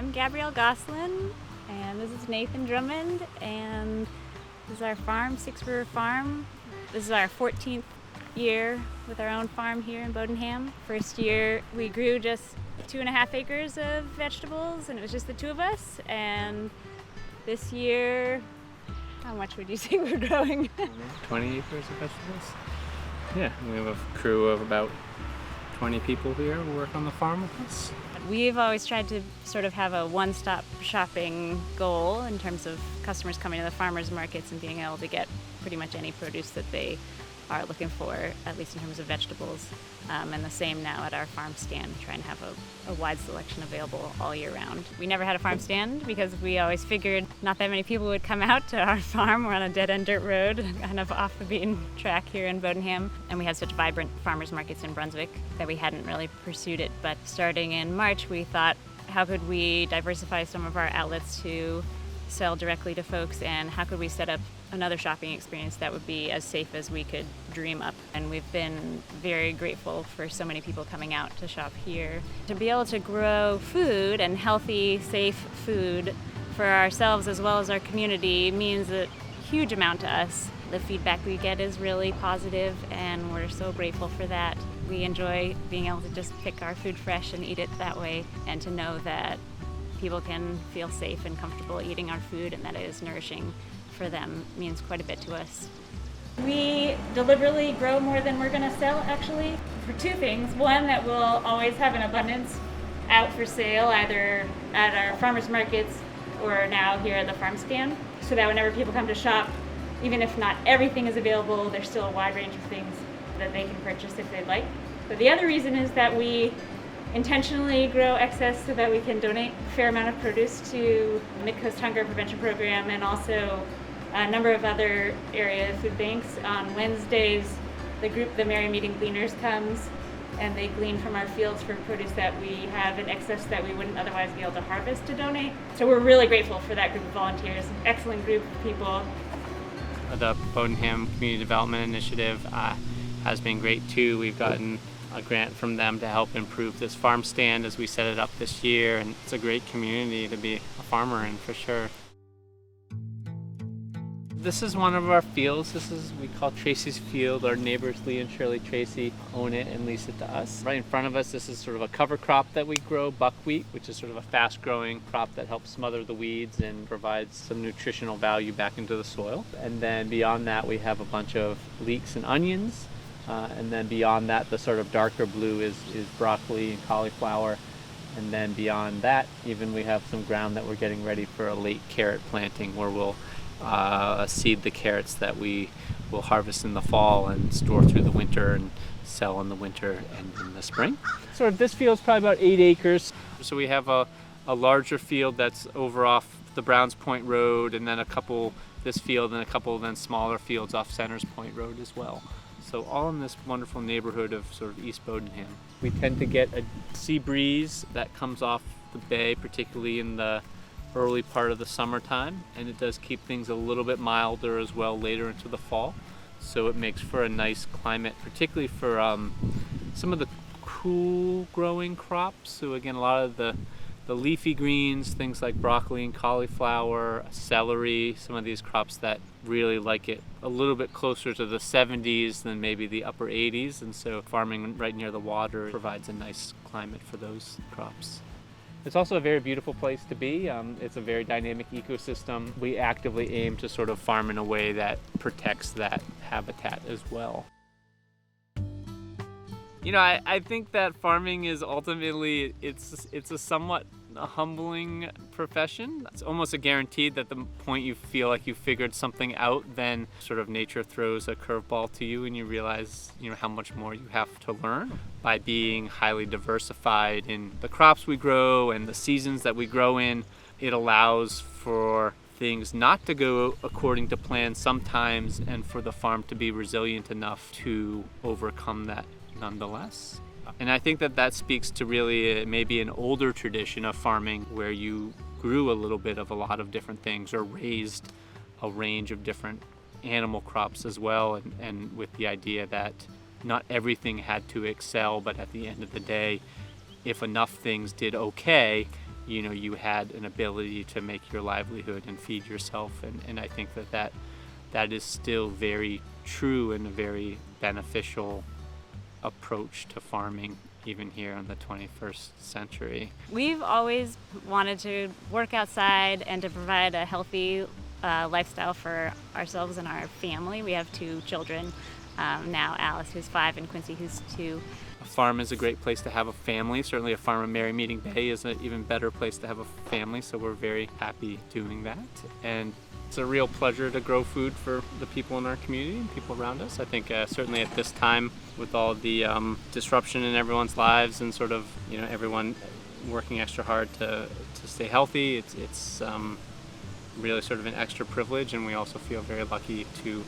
I'm Gabrielle Goslin, and this is Nathan Drummond, and this is our farm, Six River Farm. This is our 14th year with our own farm here in Bowdoinham. First year we grew just 2.5 acres of vegetables, and it was just the two of us. And this year, how much would you say we're growing? 20 acres of vegetables. Yeah, we have a crew of about 20 people here who work on the farm with us. We've always tried to sort of have a one-stop shopping goal in terms of customers coming to the farmers markets and being able to get pretty much any produce that they are looking for, at least in terms of vegetables. And the same now at our farm stand, trying to have a wide selection available all year round. We never had a farm stand because we always figured not that many people would come out to our farm. We're on a dead-end dirt road, kind of off the beaten track here in Bowdoinham. And we had such vibrant farmers markets in Brunswick that we hadn't really pursued it. But starting in March, we thought, how could we diversify some of our outlets to sell directly to folks, and how could we set up another shopping experience that would be as safe as we could dream up. And we've been very grateful for so many people coming out to shop here. To be able to grow food, and healthy, safe food, for ourselves as well as our community means a huge amount to us. The feedback we get is really positive, and we're so grateful for that. We enjoy being able to just pick our food fresh and eat it that way, and to know that people can feel safe and comfortable eating our food and that it is nourishing for them means quite a bit to us. We deliberately grow more than we're going to sell, actually, for two things. One, that we'll always have an abundance out for sale, either at our farmers markets or now here at the farm stand, so that whenever people come to shop, even if not everything is available, there's still a wide range of things that they can purchase if they'd like. But the other reason is that we intentionally grow excess so that we can donate a fair amount of produce to the Mid-Coast Hunger Prevention Program, and also a number of other area food banks. On Wednesdays, the group, the Merry Meeting Gleaners, comes and they glean from our fields for produce that we have in excess that we wouldn't otherwise be able to harvest to donate. So we're really grateful for that group of volunteers, an excellent group of people. The Bowdoinham Community Development Initiative has been great too. We've gotten a grant from them to help improve this farm stand as we set it up this year, and it's a great community to be a farmer in, for sure. This is one of our fields. We call Tracy's Field. Our neighbors Lee and Shirley Tracy own it and lease it to us. Right in front of us, this is sort of a cover crop that we grow, buckwheat, which is sort of a fast growing crop that helps smother the weeds and provides some nutritional value back into the soil. And then beyond that, we have a bunch of leeks and onions. And then beyond that, the sort of darker blue is broccoli and cauliflower. And then beyond that, even we have some ground that we're getting ready for a late carrot planting, where we'll seed the carrots that we will harvest in the fall and store through the winter and sell in the winter and in the spring. So this field's probably about 8 acres. So we have a larger field that's over off the Browns Point Road, and then this field and a couple then smaller fields off Centers Point Road as well. So all in this wonderful neighborhood of sort of East Bowdoinham. We tend to get a sea breeze that comes off the bay, particularly in the early part of the summertime, and it does keep things a little bit milder as well later into the fall. So it makes for a nice climate, particularly for some of the cool growing crops. So again, a lot of the leafy greens, things like broccoli and cauliflower, celery, some of these crops that really like it a little bit closer to the 70s than maybe the upper 80s. And so farming right near the water provides a nice climate for those crops. It's also a very beautiful place to be. It's a very dynamic ecosystem. We actively aim to sort of farm in a way that protects that habitat as well. You know, I think that farming is ultimately, it's a somewhat humbling profession. It's almost a guarantee that the point you feel like you figured something out, then sort of nature throws a curveball to you and you realize, how much more you have to learn. By being highly diversified in the crops we grow and the seasons that we grow in, it allows for things not to go according to plan sometimes, and for the farm to be resilient enough to overcome that nonetheless. And I think that speaks to really maybe an older tradition of farming, where you grew a little bit of a lot of different things, or raised a range of different animal crops as well, and with the idea that not everything had to excel, but at the end of the day, if enough things did okay, you had an ability to make your livelihood and feed yourself. And I think that is still very true and a very beneficial approach to farming, even here in the 21st century. We've always wanted to work outside and to provide a healthy lifestyle for ourselves and our family. We have 2 children now, Alice, who's 5, and Quincy, who's 2. A farm is a great place to have a family. Certainly a farm in Merrymeeting Bay is an even better place to have a family, so we're very happy doing that. And it's a real pleasure to grow food for the people in our community and people around us. I think certainly at this time, with all the disruption in everyone's lives and sort of everyone working extra hard to stay healthy, it's really sort of an extra privilege, and we also feel very lucky to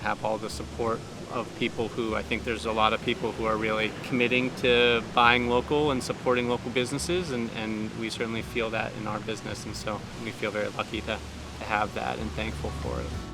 have all the support of people who, I think there's a lot of people who are really committing to buying local and supporting local businesses, and we certainly feel that in our business, and so we feel very lucky to have that and thankful for it.